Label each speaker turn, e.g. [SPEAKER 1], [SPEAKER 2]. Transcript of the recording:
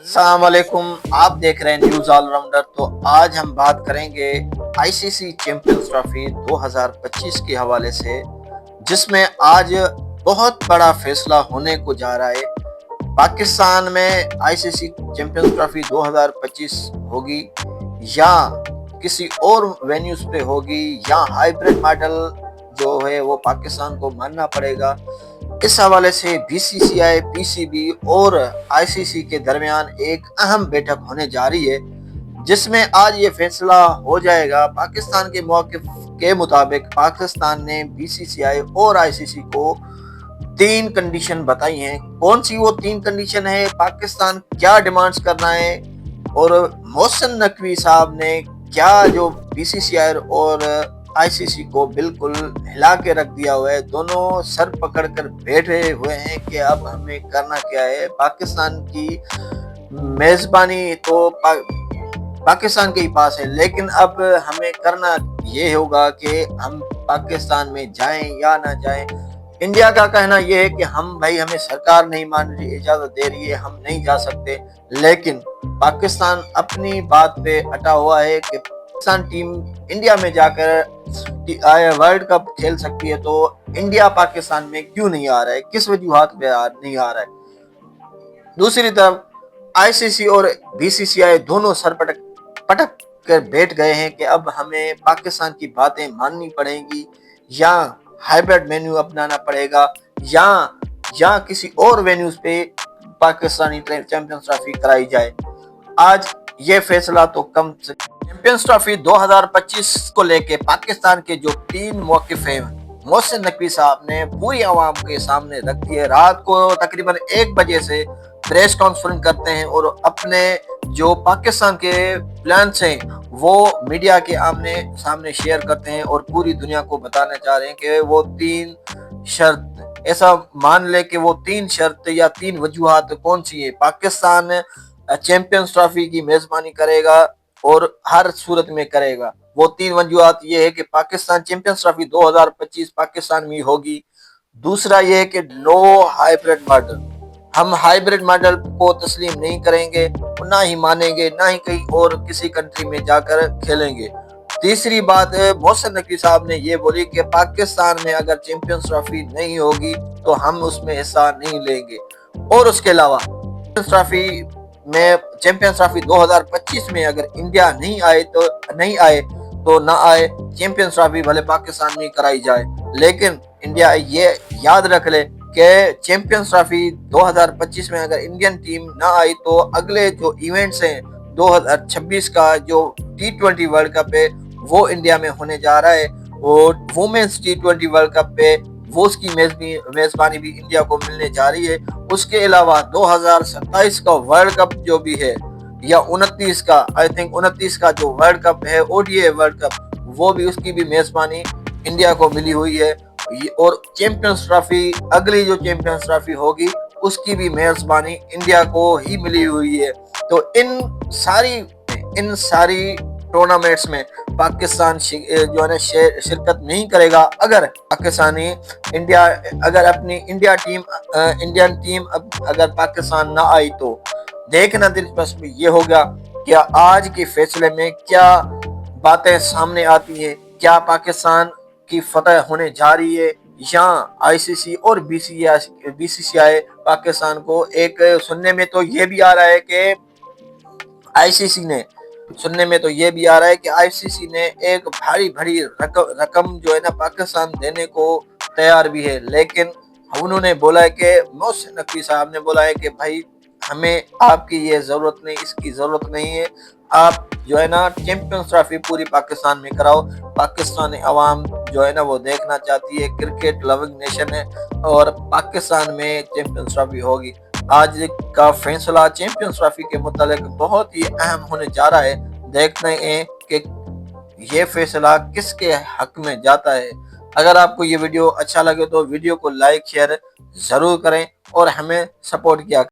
[SPEAKER 1] السلام علیکم، آپ دیکھ رہے ہیں نیوز آل راؤنڈر۔ تو آج ہم بات کریں گے آئی سی سی چیمپئنز ٹرافی 2025 کے حوالے سے، جس میں آج بہت بڑا فیصلہ ہونے کو جا رہا ہے۔ پاکستان میں آئی سی سی چیمپئنز ٹرافی 2025 ہوگی یا کسی اور وینیوز پہ ہوگی، یا ہائیبریڈ ماڈل جو ہے وہ پاکستان کو ماننا پڑے گا۔ اس حوالے سے بی سی سی آئی، پی سی بی اور آئی سی سی کے درمیان ایک اہم بیٹھک ہونے جا رہی ہے، جس میں آج یہ فیصلہ ہو جائے گا۔ پاکستان کے موقف کے مطابق پاکستان نے بی سی سی آئی اور آئی سی سی کو 3 کنڈیشن بتائی ہیں۔ کون سی وہ 3 کنڈیشن ہے، پاکستان کیا ڈیمانڈز کرنا ہے، اور محسن نقوی صاحب نے کیا جو بی سی سی آئی اور آئی سی سی کو بالکل ہلا کے رکھ دیا ہوا ہے۔ دونوں سر پکڑ کر بیٹھے ہوئے ہیں کہ اب ہمیں کرنا کیا ہے۔ پاکستان کی میزبانی تو پاکستان کے ہی پاس ہے، لیکن اب ہمیں کرنا یہ ہوگا کہ ہم پاکستان میں جائیں یا نہ جائیں۔ انڈیا کا کہنا یہ ہے کہ ہمیں سرکار نہیں مان رہی، اجازت دے رہی ہے، ہم نہیں جا سکتے، لیکن پاکستان اپنی بات پہ اٹا ہوا ہے کہ پاکستان ٹیم انڈیا میں جا کر ورلڈ کپ کھیل سکتی ہے، تو انڈیا پاکستان میں کیوں نہیں آ رہا ہے، کس وجوہات پہ نہیں آ رہا ہے۔ دوسری طرف آئی سی سی اور بی سی سی آئی دونوں سر پٹک کر بیٹھ گئے ہیں کہ اب ہمیں پاکستان کی باتیں ماننی پڑیں گی، یا ہائیبریڈ مینیو اپنانا پڑے گا، یا کسی اور وینیوز پہ پاکستانی چیمپئنز ٹرافی کرائی جائے۔ آج یہ فیصلہ تو کم سے چیمپئنز ٹرافی 2025 کو لے کے پاکستان کے جو 3 موقف ہیں، محسن نقوی صاحب نے پوری عوام کے سامنے رکھ دیے۔ رات کو تقریباً 1 بجے سے پریس کانفرنس کرتے ہیں اور اپنے جو پاکستان کے پلانس ہیں وہ میڈیا کے آمنے سامنے شیئر کرتے ہیں، اور پوری دنیا کو بتانا چاہ رہے ہیں کہ وہ 3 شرط، ایسا مان لے کہ وہ 3 شرط یا 3 وجوہات کون سی ہیں۔ پاکستان چیمپئنز ٹرافی کی میزبانی کرے گا اور ہر صورت میں کرے گا۔ وہ 3 وجوہات یہ ہے کہ پاکستان چیمپئنز ٹرافی 2025 پاکستان میں ہوگی۔ دوسرا یہ ہے کہ نو ہائیبریڈ ماڈل، ہم ہائیبریڈ ماڈل کو تسلیم نہیں کریں گے، نہ ہی مانیں گے، نہ ہی کہیں اور کسی کنٹری میں جا کر کھیلیں گے۔ تیسری بات محسن نقوی صاحب نے یہ بولی کہ پاکستان میں اگر چیمپئنز ٹرافی نہیں ہوگی تو ہم اس میں حصہ نہیں لیں گے، اور اس کے علاوہ چیمپئنز ٹرافی 2025 میں اگر انڈیا نہیں آئے تو نہ آئے، چیمپئنز ٹرافی بھلے پاکستان میں کرائی جائے، لیکن انڈیا یہ یاد رکھ لے کہ چیمپئنز ٹرافی 2025 میں اگر انڈین ٹیم نہ آئی تو اگلے جو ایونٹس ہیں 2026 کا جو T20 ورلڈ کپ ہے وہ انڈیا میں ہونے جا رہا ہے، اور وومنز T20 ورلڈ کپ پہ وہ اس کی میزبانی بھی انڈیا کو ملنے جا رہی ہے۔ اس کے علاوہ 2027 کا ورلڈ کپ جو بھی ہے، یا 29 کا جو ورلڈ کپ ہے O D a world cup, وہ بھی اس کی بھی میزبانی انڈیا کو ملی ہوئی ہے، اور چیمپئنز ٹرافی اگلی جو چیمپئنز ٹرافی ہوگی اس کی بھی میزبانی انڈیا کو ہی ملی ہوئی ہے۔ تو ان ساری ٹورنامنٹس میں پاکستان جو ہے نا شرکت نہیں کرے گا، اگر اپنی انڈین ٹیم اگر پاکستان نہ آئی تو۔ دیکھنا دلچسپ یہ ہوگا کہ آج کے فیصلے میں کیا باتیں سامنے آتی ہیں، کیا پاکستان کی فتح ہونے جا رہی ہے، یا آئی سی سی اور بی سی سی آئی پاکستان کو ایک سننے میں تو یہ بھی آ رہا ہے کہ آئی سی سی نے ایک بڑی رقم جو ہے نا پاکستان دینے کو تیار بھی ہے، لیکن انہوں نے بولا ہے کہ محسن نقوی صاحب نے بولا ہے کہ بھائی ہمیں آپ کی یہ ضرورت نہیں، اس کی ضرورت نہیں ہے، آپ جو ہے نا چیمپئنز ٹرافی پوری پاکستان میں کراؤ۔ پاکستانی عوام جو ہے نا وہ دیکھنا چاہتی ہے، کرکٹ لونگ نیشن ہے، اور پاکستان میں چیمپئنز ٹرافی ہوگی۔ آج کا فیصلہ چیمپئنز ٹرافی کے متعلق بہت ہی اہم ہونے جا رہا ہے۔ دیکھتے ہیں کہ یہ فیصلہ کس کے حق میں جاتا ہے۔ اگر آپ کو یہ ویڈیو اچھا لگے تو ویڈیو کو لائک شیئر ضرور کریں اور ہمیں سپورٹ کیا کریں۔